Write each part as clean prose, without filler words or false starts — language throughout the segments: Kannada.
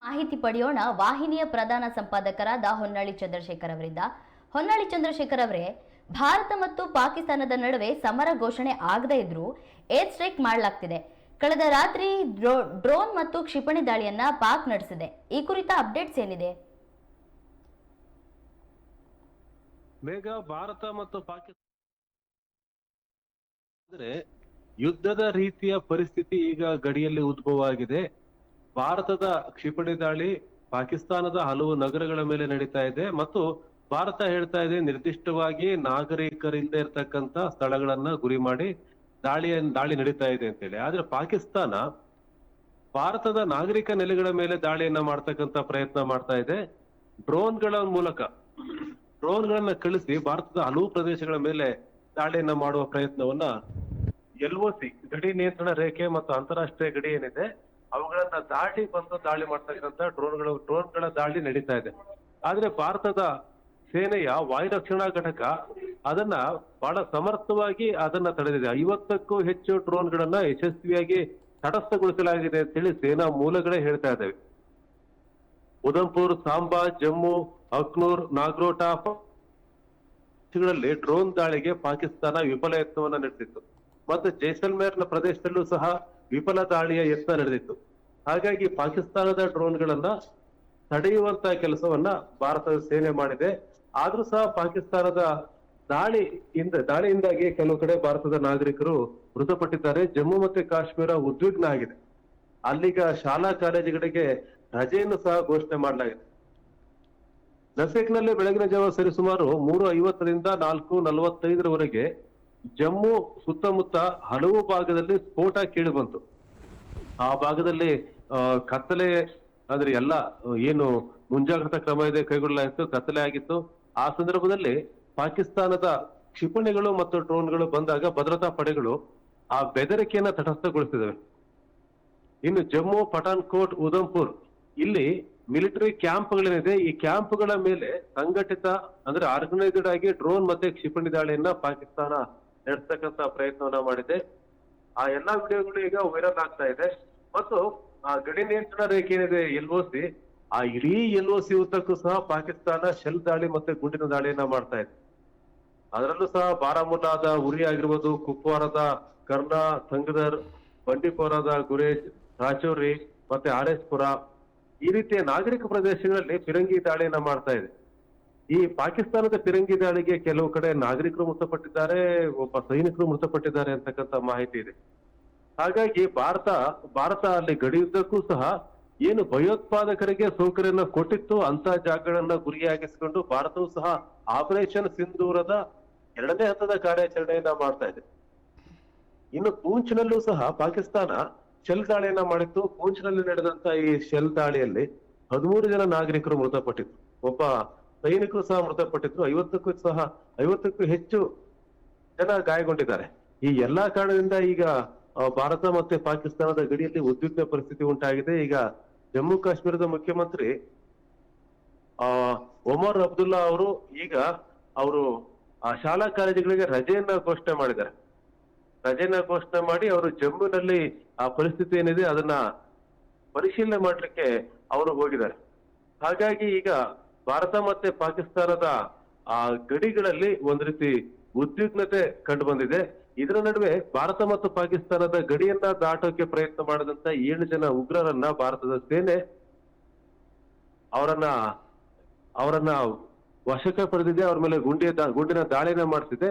ಮಾಹಿತಿ ಪಡೆಯೋಣ ವಾಹಿನಿಯ ಪ್ರಧಾನ ಸಂಪಾದಕರಾದ ಹೊನ್ನಾಳಿ ಚಂದ್ರಶೇಖರ್ ಅವರಿಂದ. ಹೊನ್ನಾಳಿ ಚಂದ್ರಶೇಖರ್ ಅವರೇ, ಭಾರತ ಮತ್ತು ಪಾಕಿಸ್ತಾನದ ನಡುವೆ ಸಮರ ಘೋಷಣೆ ಆಗದೇ ಇದ್ರೂ ಏರ್ ಸ್ಟ್ರೈಕ್ ಮಾಡಲಾಗ್ತಿದೆ. ಕಳೆದ ರಾತ್ರಿ ಡ್ರೋನ್ ಮತ್ತು ಕ್ಷಿಪಣಿ ದಾಳಿಯನ್ನ ಪಾಕ್ ನಡೆಸಿದೆ. ಈ ಕುರಿತ ಅಪ್ಡೇಟ್ಸ್ ಏನಿದೆ? ಮೇಘ, ಭಾರತ ಮತ್ತು ಪಾಕಿಸ್ತಾನ ಯುದ್ಧದ ರೀತಿಯ ಪರಿಸ್ಥಿತಿ ಈಗ ಗಡಿಯಲ್ಲಿ ಉದ್ಭವ ಆಗಿದೆ. ಭಾರತದ ಕ್ಷಿಪಣಿ ದಾಳಿ ಪಾಕಿಸ್ತಾನದ ಹಲವು ನಗರಗಳ ಮೇಲೆ ನಡೀತಾ ಇದೆ ಮತ್ತು ಭಾರತ ಹೇಳ್ತಾ ಇದೆ ನಿರ್ದಿಷ್ಟವಾಗಿ ನಾಗರಿಕರಿಂದ ಇರ್ತಕ್ಕಂತ ಸ್ಥಳಗಳನ್ನ ಗುರಿ ಮಾಡಿ ದಾಳಿ ನಡೀತಾ ಇದೆ ಅಂತೇಳಿ. ಆದ್ರೆ ಪಾಕಿಸ್ತಾನ ಭಾರತದ ನಾಗರಿಕ ನೆಲೆಗಳ ಮೇಲೆ ದಾಳಿಯನ್ನ ಮಾಡ್ತಕ್ಕಂತ ಪ್ರಯತ್ನ ಮಾಡ್ತಾ ಇದೆ. ಡ್ರೋನ್ಗಳನ್ನ ಕಳಿಸಿ ಭಾರತದ ಹಲವು ಪ್ರದೇಶಗಳ ಮೇಲೆ ದಾಳಿಯನ್ನ ಮಾಡುವ ಪ್ರಯತ್ನವನ್ನ LOC ಗಡಿ ನಿಯಂತ್ರಣ ರೇಖೆ ಮತ್ತು ಅಂತಾರಾಷ್ಟ್ರೀಯ ಗಡಿ ಏನಿದೆ ಅವುಗಳನ್ನ ದಾಟಿ ಬಂದು ದಾಳಿ ಮಾಡ್ತಕ್ಕಂಥ ಡ್ರೋನ್ಗಳ ದಾಳಿ ನಡೀತಾ ಇದೆ. ಆದ್ರೆ ಭಾರತದ ಸೇನೆಯ ವಾಯು ರಕ್ಷಣಾ ಘಟಕ ಅದನ್ನ ಬಹಳ ಸಮರ್ಥವಾಗಿ ಅದನ್ನ ತಡೆದಿದೆ. 50ಕ್ಕೂ ಹೆಚ್ಚು ಡ್ರೋನ್ಗಳನ್ನ ಯಶಸ್ವಿಯಾಗಿ ತಟಸ್ಥಗೊಳಿಸಲಾಗಿದೆ ಅಂತೇಳಿ ಸೇನಾ ಮೂಲಗಳೇ ಹೇಳ್ತಾ ಇದ್ದಾವೆ. ಉಧಂಪುರ್, ಸಾಂಬಾ, ಜಮ್ಮು, ಅಖ್ನೂರ್, ನಾಗ್ರೋಟಾ ಗಳಲ್ಲಿ ಡ್ರೋನ್ ದಾಳಿಗೆ ಪಾಕಿಸ್ತಾನ ವಿಫಲ ಯತ್ನವನ್ನ ನಡೆಸಿತ್ತು ಮತ್ತು ಜೈಸಲ್ಮೇರ್ನ ಪ್ರದೇಶದಲ್ಲೂ ಸಹ ವಿಫಲ ದಾಳಿಯ ಯತ್ನ ನಡೆದಿತ್ತು. ಹಾಗಾಗಿ ಪಾಕಿಸ್ತಾನದ ಡ್ರೋನ್ಗಳನ್ನ ತಡೆಯುವಂತ ಕೆಲಸವನ್ನ ಭಾರತದ ಸೇನೆ ಮಾಡಿದೆ. ಆದ್ರೂ ಸಹ ಪಾಕಿಸ್ತಾನದ ದಾಳಿಯಿಂದಾಗಿ ಕೆಲವು ಕಡೆ ಭಾರತದ ನಾಗರಿಕರು ಮೃತಪಟ್ಟಿದ್ದಾರೆ. ಜಮ್ಮು ಮತ್ತು ಕಾಶ್ಮೀರ ಉದ್ವಿಗ್ನ ಆಗಿದೆ. ಅಲ್ಲಿಗ ಶಾಲಾ ಕಾಲೇಜುಗಳಿಗೆ ರಜೆಯನ್ನು ಸಹ ಘೋಷಣೆ ಮಾಡಲಾಗಿದೆ. ನಸೆಕ್ನಲ್ಲಿ ಬೆಳಗಿನ ಜಾವ ಸರಿಸುಮಾರು 3:50ರಿಂದ 4:45ರವರೆಗೆ ಜಮ್ಮು ಸುತ್ತಮುತ್ತ ಹಲವು ಭಾಗದಲ್ಲಿ ಸ್ಫೋಟ ಕೇಳಿ ಬಂತು. ಆ ಭಾಗದಲ್ಲಿ ಕತ್ತಲೆ ಅಂದ್ರೆ ಎಲ್ಲ ಏನು ಮುಂಜಾಗ್ರತಾ ಕ್ರಮ ಇದೆ ಕೈಗೊಳ್ಳಲಾಗಿತ್ತು, ಕತ್ತಲೆ ಆಗಿತ್ತು. ಆ ಸಂದರ್ಭದಲ್ಲಿ ಪಾಕಿಸ್ತಾನದ ಕ್ಷಿಪಣಿಗಳು ಮತ್ತು ಡ್ರೋನ್ಗಳು ಬಂದಾಗ ಭದ್ರತಾ ಪಡೆಗಳು ಆ ಬೆದರಿಕೆಯನ್ನ ತಟಸ್ಥಗೊಳಿಸಿದವೆ. ಇನ್ನು ಜಮ್ಮು, ಪಠಾನ್ಕೋಟ್, ಉಧಂಪುರ್ ಇಲ್ಲಿ ಮಿಲಿಟರಿ ಕ್ಯಾಂಪ್ಗಳೇನಿದೆ ಈ ಕ್ಯಾಂಪ್ಗಳ ಮೇಲೆ ಸಂಘಟಿತ ಅಂದ್ರೆ ಆರ್ಗನೈಸ್ಡ್ ಆಗಿ ಡ್ರೋನ್ ಮತ್ತೆ ಕ್ಷಿಪಣಿ ದಾಳಿಯನ್ನ ಪಾಕಿಸ್ತಾನ ನಡೆಸ್ತಕ್ಕಂತ ಪ್ರಯತ್ನವನ್ನ ಮಾಡಿದೆ. ಆ ಎಲ್ಲಾ ವಿಡಿಯೋಗಳು ಈಗ ವೈರಲ್ ಆಗ್ತಾ ಇದೆ ಮತ್ತು ಆ ಗಡಿ ನಿಯಂತ್ರಣ ರೇಖೆ ಏನಿದೆ LOC, ಆ ಇಡೀ LOC ಉದ್ದಕ್ಕೂ ಸಹ ಪಾಕಿಸ್ತಾನ ಶೆಲ್ ದಾಳಿ ಮತ್ತೆ ಗುಂಡಿನ ದಾಳಿಯನ್ನ ಮಾಡ್ತಾ ಇದೆ. ಅದರಲ್ಲೂ ಸಹ ಬಾರಾಮುಲ್ಲಾದ ಉರಿ ಆಗಿರ್ಬೋದು, ಕುಪ್ವಾರದ ಕರ್ನಾ, ಸಂಗದರ್, ಬಂಡಿಪೋರಾದ ಗುರೇಜ್, ರಾಚೌರಿ ಮತ್ತೆ RS-ಪುರ ಈ ರೀತಿಯ ನಾಗರಿಕ ಪ್ರದೇಶಗಳಲ್ಲಿ ಫಿರಂಗಿ ದಾಳಿಯನ್ನ ಮಾಡ್ತಾ ಇದೆ. ಈ ಪಾಕಿಸ್ತಾನದ ಫಿರಂಗಿ ದಾಳಿಗೆ ಕೆಲವು ಕಡೆ ನಾಗರಿಕರು ಮೃತಪಟ್ಟಿದ್ದಾರೆ, ಒಬ್ಬ ಸೈನಿಕರು ಮೃತಪಟ್ಟಿದ್ದಾರೆ ಅಂತಕ್ಕಂಥ ಮಾಹಿತಿ ಇದೆ. ಹಾಗಾಗಿ ಭಾರತ ಅಲ್ಲಿ ಗಡಿಯುದ್ದಕ್ಕೂ ಸಹ ಏನು ಭಯೋತ್ಪಾದಕರಿಗೆ ಸೌಕರ್ಯನ ಕೊಟ್ಟಿತ್ತು ಅಂತ ಜಾಗಗಳನ್ನ ಗುರಿಯಾಗಿಸಿಕೊಂಡು ಭಾರತವು ಸಹ ಆಪರೇಷನ್ ಸಿಂಧೂರದ 2ನೇ ಹಂತದ ಕಾರ್ಯಾಚರಣೆಯನ್ನ ಮಾಡ್ತಾ ಇದೆ. ಇನ್ನು ಪೂಂಚ್ನಲ್ಲೂ ಸಹ ಪಾಕಿಸ್ತಾನ ಶೆಲ್ ದಾಳಿಯನ್ನ ಮಾಡಿತ್ತು. ಪೂಂಚ್ನಲ್ಲಿ ನಡೆದಂತ ಈ ಶೆಲ್ ದಾಳಿಯಲ್ಲಿ 13 ಜನ ನಾಗರಿಕರು ಮೃತಪಟ್ಟಿದ್ರು, ಒಬ್ಬ ಸೈನಿಕರು ಸಹ ಮೃತಪಟ್ಟಿದ್ರು, 50ಕ್ಕೂ ಹೆಚ್ಚು ಜನ ಗಾಯಗೊಂಡಿದ್ದಾರೆ. ಈ ಎಲ್ಲಾ ಕಾರಣದಿಂದ ಈಗ ಭಾರತ ಮತ್ತೆ ಪಾಕಿಸ್ತಾನದ ಗಡಿಯಲ್ಲಿ ಉದ್ವಿಗ್ನ ಪರಿಸ್ಥಿತಿ ಉಂಟಾಗಿದೆ. ಈಗ ಜಮ್ಮು ಕಾಶ್ಮೀರದ ಮುಖ್ಯಮಂತ್ರಿ ಒಮರ್ ಅಬ್ದುಲ್ಲಾ ಅವರು ಆ ಶಾಲಾ ಕಾಲೇಜುಗಳಿಗೆ ರಜೆಯನ್ನ ಘೋಷಣೆ ಮಾಡಿದ್ದಾರೆ. ರಜೆಯನ್ನ ಘೋಷಣೆ ಮಾಡಿ ಅವರು ಜಮ್ಮುನಲ್ಲಿ ಆ ಪರಿಸ್ಥಿತಿ ಏನಿದೆ ಅದನ್ನ ಪರಿಶೀಲನೆ ಮಾಡ್ಲಿಕ್ಕೆ ಅವರು ಹೋಗಿದ್ದಾರೆ. ಹಾಗಾಗಿ ಈಗ ಭಾರತ ಮತ್ತೆ ಪಾಕಿಸ್ತಾನದ ಆ ಗಡಿಗಳಲ್ಲಿ ಒಂದ್ ರೀತಿ ಉದ್ವಿಗ್ನತೆ ಕಂಡು ಬಂದಿದೆ. ಇದರ ನಡುವೆ ಭಾರತ ಮತ್ತು ಪಾಕಿಸ್ತಾನದ ಗಡಿಯನ್ನ ದಾಟೋಕೆ ಪ್ರಯತ್ನ ಮಾಡಿದಂತ 7 ಜನ ಉಗ್ರರನ್ನ ಭಾರತದ ಸೇನೆ ಅವರನ್ನ ವಶಕ್ಕೆ ಪಡೆದಿದೆ. ಅವ್ರ ಮೇಲೆ ಗುಂಡಿನ ದಾಳಿಯನ್ನ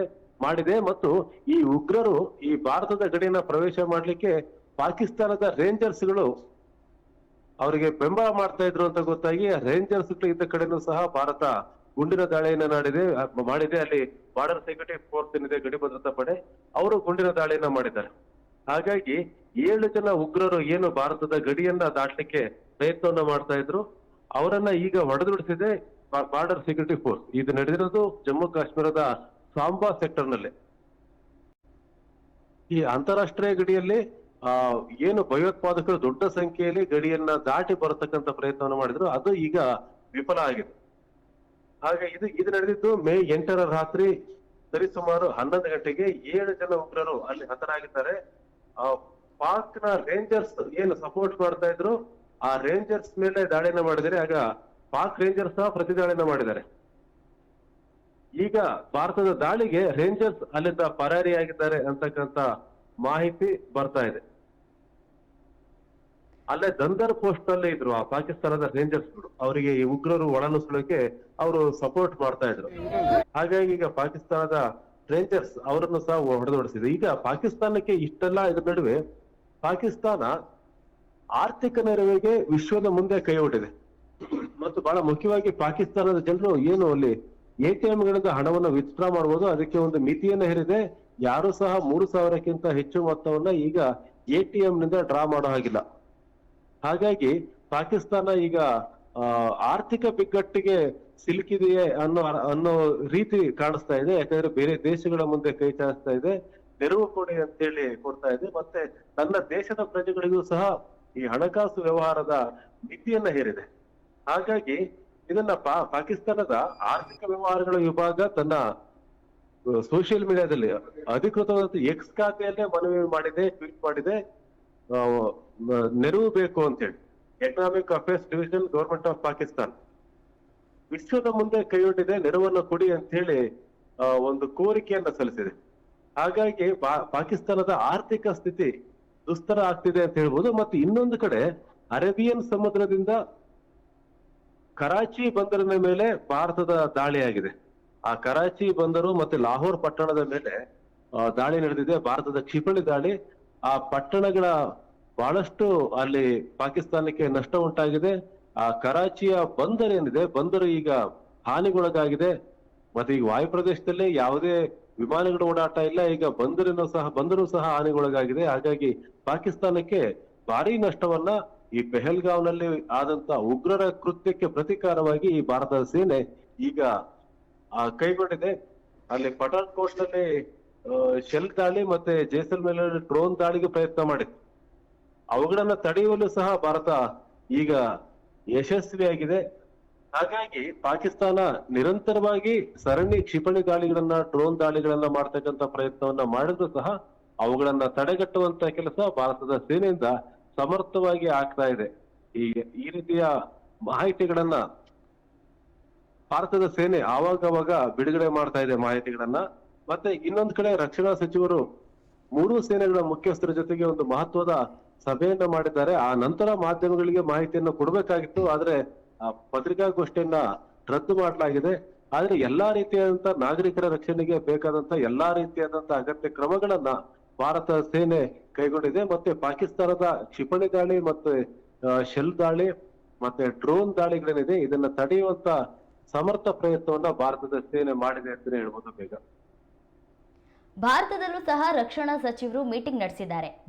ಮಾಡಿದೆ ಮತ್ತು ಈ ಉಗ್ರರು ಈ ಭಾರತದ ಗಡಿಯನ್ನ ಪ್ರವೇಶ ಮಾಡ್ಲಿಕ್ಕೆ ಪಾಕಿಸ್ತಾನದ ರೇಂಜರ್ಸ್ಗಳು ಅವರಿಗೆ ಬೆಂಬಲ ಮಾಡ್ತಾ ಇದ್ರು ಅಂತ ಗೊತ್ತಾಗಿ ರೇಂಜರ್ಸ್ ಇದ್ದ ಕಡೆನೂ ಸಹ ಭಾರತ ಗುಂಡಿನ ದಾಳಿಯನ್ನ ಮಾಡಿದೆ. ಅಲ್ಲಿ ಬಾರ್ಡರ್ ಸೆಕ್ಯೂರಿಟಿ ಫೋರ್ಸ್ ಏನಿದೆ, ಗಡಿ ಭದ್ರತಾ ಪಡೆ, ಅವರು ಗುಂಡಿನ ದಾಳಿಯನ್ನ ಮಾಡಿದ್ದಾರೆ. ಹಾಗಾಗಿ 7 ಜನ ಉಗ್ರರು ಏನು ಭಾರತದ ಗಡಿಯನ್ನ ದಾಟ್ಲಿಕ್ಕೆ ಪ್ರಯತ್ನವನ್ನ ಮಾಡ್ತಾ ಇದ್ರು ಅವರನ್ನ ಈಗ ಹೊಡೆದುಡಿಸಿದೆ ಬಾರ್ಡರ್ ಸೆಕ್ಯೂರಿಟಿ ಫೋರ್ಸ್. ಇದು ನಡೆದಿರೋದು ಜಮ್ಮು ಕಾಶ್ಮೀರದ ಸಾಂಬಾ ಸೆಕ್ಟರ್ ನಲ್ಲಿ. ಈ ಅಂತಾರಾಷ್ಟ್ರೀಯ ಗಡಿಯಲ್ಲಿ ಏನು ಭಯೋತ್ಪಾದಕರು ದೊಡ್ಡ ಸಂಖ್ಯೆಯಲ್ಲಿ ಗಡಿಯನ್ನ ದಾಟಿ ಬರತಕ್ಕಂತ ಪ್ರಯತ್ನವನ್ನು ಮಾಡಿದ್ರು, ಅದು ಈಗ ವಿಫಲ ಆಗಿದೆ. ಹಾಗೆ ಇದು ನಡೆದಿದ್ದು ಮೇ 8ರ ರಾತ್ರಿ ಸರಿಸುಮಾರು 11 ಗಂಟೆಗೆ 7 ಜನ ಉಗ್ರರು ಅಲ್ಲಿ ಹತರಾಗಿದ್ದಾರೆ. ಪಾಕ್ನ ರೇಂಜರ್ಸ್ ಏನು ಸಪೋರ್ಟ್ ಮಾಡ್ತಾ ಇದ್ರು ಆ ರೇಂಜರ್ಸ್ ಮೇಲೆ ದಾಳಿನ ಮಾಡಿದರೆ ಆಗ ಪಾಕ್ ರೇಂಜರ್ಸ್ ಸಹ ಪ್ರತಿದಾಳಿನ ಮಾಡಿದ್ದಾರೆ. ಈಗ ಭಾರತದ ದಾಳಿಗೆ ರೇಂಜರ್ಸ್ ಅಲ್ಲಿಂದ ಪರಾರಿಯಾಗಿದ್ದಾರೆ ಅಂತಕ್ಕಂತ ಮಾಹಿತಿ ಬರ್ತಾ ಇದೆ. ಅಲ್ಲೇ ದಂದರ್ ಪೋಸ್ಟ್ ನಲ್ಲಿ ಇದ್ರು ಆ ಪಾಕಿಸ್ತಾನದ ರೇಂಜರ್ಸ್ ಅವರಿಗೆ ಈ ಉಗ್ರರು ಒಳನುಸುಳಕ್ಕೆ ಅವರು ಸಪೋರ್ಟ್ ಮಾಡ್ತಾ ಇದ್ರು. ಹಾಗಾಗಿ ಈಗ ಪಾಕಿಸ್ತಾನದ ರೇಂಜರ್ಸ್ ಅವರನ್ನು ಸಹ ಹೊಡೆದೊಡಿಸಿದೆ. ಈಗ ಪಾಕಿಸ್ತಾನಕ್ಕೆ ಇಷ್ಟೆಲ್ಲ ಇದ್ರ ನಡುವೆ ಪಾಕಿಸ್ತಾನ ಆರ್ಥಿಕ ನೆರವಿಗೆ ವಿಶ್ವದ ಮುಂದೆ ಕೈ ಒಡ್ಡಿದೆ. ಮತ್ತು ಬಹಳ ಮುಖ್ಯವಾಗಿ ಪಾಕಿಸ್ತಾನದ ಜನರು ಏನು ಅಲ್ಲಿ ATM ಗಳಿಂದ ಹಣವನ್ನು ವಿತ್ಡ್ರಾ ಮಾಡಬಹುದು, ಅದಕ್ಕೆ ಒಂದು ಮಿತಿಯನ್ನ ಹೇರಿದೆ. ಯಾರು ಸಹ 3,000ಕ್ಕಿಂತ ಹೆಚ್ಚು ಮೊತ್ತವನ್ನ ಈಗ ATM ನಿಂದ ಡ್ರಾ ಮಾಡೋ ಹಾಗಿಲ್ಲ. ಹಾಗಾಗಿ ಪಾಕಿಸ್ತಾನ ಈಗ ಆರ್ಥಿಕ ಬಿಕ್ಕಟ್ಟಿಗೆ ಸಿಲುಕಿದೆಯೇ ಅನ್ನೋ ರೀತಿ ಕಾಣಿಸ್ತಾ ಇದೆ. ಯಾಕಂದ್ರೆ ಬೇರೆ ದೇಶಗಳ ಮುಂದೆ ಕೈ ಚಾಚ್ತಾ ಇದೆ, ನೆರವು ಕೊಡಿ ಅಂತೇಳಿ ಕೊಡ್ತಾ ಇದೆ. ಮತ್ತೆ ತನ್ನ ದೇಶದ ಪ್ರಜೆಗಳಿಗೂ ಸಹ ಈ ಹಣಕಾಸು ವ್ಯವಹಾರದ ಮಿತಿಯನ್ನ ಹೇರಿದೆ. ಹಾಗಾಗಿ ಇದನ್ನ ಪಾಕಿಸ್ತಾನದ ಆರ್ಥಿಕ ವ್ಯವಹಾರಗಳ ವಿಭಾಗ ತನ್ನ ಸೋಷಿಯಲ್ ಮೀಡಿಯಾದಲ್ಲಿ ಅಧಿಕೃತವಾದ X ಖಾತೆಯಲ್ಲೇ ಮನವಿ ಮಾಡಿದೆ, ಟ್ವೀಟ್ ಮಾಡಿದೆ, ನೆರವು ಬೇಕು ಅಂತೇಳಿ. Economic affairs division government of Pakistan ವಿಶ್ವದ ಮುಂದೆ ಕೈಯೊಡ್ಡಿದೆ, ನೆರವನ್ನು ಕೊಡಿ ಅಂತ ಹೇಳಿ ಒಂದು ಕೋರಿಕೆಯನ್ನ ಸಲ್ಲಿಸಿದೆ. ಹಾಗಾಗಿ ಪಾಕಿಸ್ತಾನದ ಆರ್ಥಿಕ ಸ್ಥಿತಿ ದುಸ್ತರ ಆಗ್ತಿದೆ ಅಂತ ಹೇಳ್ಬೋದು. ಮತ್ತೆ ಇನ್ನೊಂದು ಕಡೆ ಅರೇಬಿಯನ್ ಸಮುದ್ರದಿಂದ ಕರಾಚಿ ಬಂದರಿನ ಮೇಲೆ ಭಾರತದ ದಾಳಿಯಾಗಿದೆ. ಆ ಕರಾಚಿ ಬಂದರು ಮತ್ತೆ ಲಾಹೋರ್ ಪಟ್ಟಣದ ಮೇಲೆ ದಾಳಿ ನಡೆದಿದೆ, ಭಾರತದ ಕ್ಷಿಪಣಿ ದಾಳಿ. ಆ ಪಟ್ಟಣಗಳ ಬಹಳಷ್ಟು ಅಲ್ಲಿ ಪಾಕಿಸ್ತಾನಕ್ಕೆ ನಷ್ಟ ಉಂಟಾಗಿದೆ. ಆ ಕರಾಚಿಯ ಬಂದರು ಏನಿದೆ, ಬಂದರು ಈಗ ಹಾನಿಗೊಳಗಾಗಿದೆ. ಮತ್ತೆ ಈಗ ವಾಯುಪ್ರದೇಶದಲ್ಲಿ ಯಾವುದೇ ವಿಮಾನಗಳ ಓಡಾಟ ಇಲ್ಲ. ಈಗ ಬಂದರು ಸಹ ಹಾನಿಗೊಳಗಾಗಿದೆ. ಹಾಗಾಗಿ ಪಾಕಿಸ್ತಾನಕ್ಕೆ ಭಾರಿ ನಷ್ಟವನ್ನ ಈ ಪೆಹಲ್ಗಾಂವ್ನಲ್ಲಿ ಆದಂತ ಉಗ್ರರ ಕೃತ್ಯಕ್ಕೆ ಪ್ರತೀಕಾರವಾಗಿ ಈ ಭಾರತದ ಸೇನೆ ಈಗ ಕೈಗೊಂಡಿದೆ. ಅಲ್ಲಿ ಪಠಾನ್ಕೋಟ್ ನಲ್ಲಿ ಶೆಲ್ ದಾಳಿ ಮತ್ತೆ ಜೈಸಲ್ಮೇರ್ ಡ್ರೋನ್ ದಾಳಿಗೆ ಪ್ರಯತ್ನ ಮಾಡಿತ್ತು. ಅವುಗಳನ್ನ ತಡೆಯುವಲ್ಲೂ ಸಹ ಭಾರತ ಈಗ ಯಶಸ್ವಿಯಾಗಿದೆ. ಹಾಗಾಗಿ ಪಾಕಿಸ್ತಾನ ನಿರಂತರವಾಗಿ ಸರಣಿ ಕ್ಷಿಪಣಿ ದಾಳಿಗಳನ್ನ, ಡ್ರೋನ್ ದಾಳಿಗಳನ್ನ ಮಾಡ್ತಕ್ಕಂಥ ಪ್ರಯತ್ನವನ್ನ ಮಾಡಿದ್ರು ಸಹ ಅವುಗಳನ್ನ ತಡೆಗಟ್ಟುವಂತ ಕೆಲಸ ಭಾರತದ ಸೇನೆಯಿಂದ ಸಮರ್ಥವಾಗಿ ಆಗ್ತಾ ಇದೆ. ಈ ರೀತಿಯ ಮಾಹಿತಿಗಳನ್ನ ಭಾರತದ ಸೇನೆ ಆವಾಗವಾಗ ಬಿಡುಗಡೆ ಮಾಡ್ತಾ ಇದೆ ಮಾಹಿತಿಗಳನ್ನ. ಮತ್ತೆ ಇನ್ನೊಂದು ಕಡೆ ರಕ್ಷಣಾ ಸಚಿವರು ಮೂರೂ ಸೇನೆಗಳ ಮುಖ್ಯಸ್ಥರ ಜೊತೆಗೆ ಒಂದು ಮಹತ್ವದ ಸಭೆಯನ್ನ ಮಾಡಿದ್ದಾರೆ. ಆ ನಂತರ ಮಾಧ್ಯಮಗಳಿಗೆ ಮಾಹಿತಿಯನ್ನು ಕೊಡಬೇಕಾಗಿತ್ತು, ಆದ್ರೆ ಆ ಪತ್ರಿಕಾಗೋಷ್ಠಿಯನ್ನ ರದ್ದು ಮಾಡಲಾಗಿದೆ. ಆದ್ರೆ ಎಲ್ಲಾ ರೀತಿಯಾದಂತ ನಾಗರಿಕರ ರಕ್ಷಣೆಗೆ ಬೇಕಾದಂತ ಎಲ್ಲಾ ರೀತಿಯಾದಂತ ಅಗತ್ಯ ಕ್ರಮಗಳನ್ನ ಭಾರತ ಸೇನೆ ಕೈಗೊಂಡಿದೆ. ಮತ್ತೆ ಪಾಕಿಸ್ತಾನದ ಕ್ಷಿಪಣಿ ದಾಳಿ ಮತ್ತೆ ಶೆಲ್ ದಾಳಿ ಮತ್ತೆ ಡ್ರೋನ್ ದಾಳಿಗಳೇನಿದೆ ಇದನ್ನ ತಡೆಯುವಂತ ಸಮರ್ಥ ಪ್ರಯತ್ನವನ್ನ ಭಾರತದ ಸೇನೆ ಮಾಡಿದೆ ಅಂತಾನೆ ಹೇಳ್ಬೋದು. ಬೇಗ ಭಾರತದಲ್ಲೂ ಸಹ ರಕ್ಷಣಾ ಸಚಿವರು ಮೀಟಿಂಗ್ ನಡೆಸಿದ್ದಾರೆ.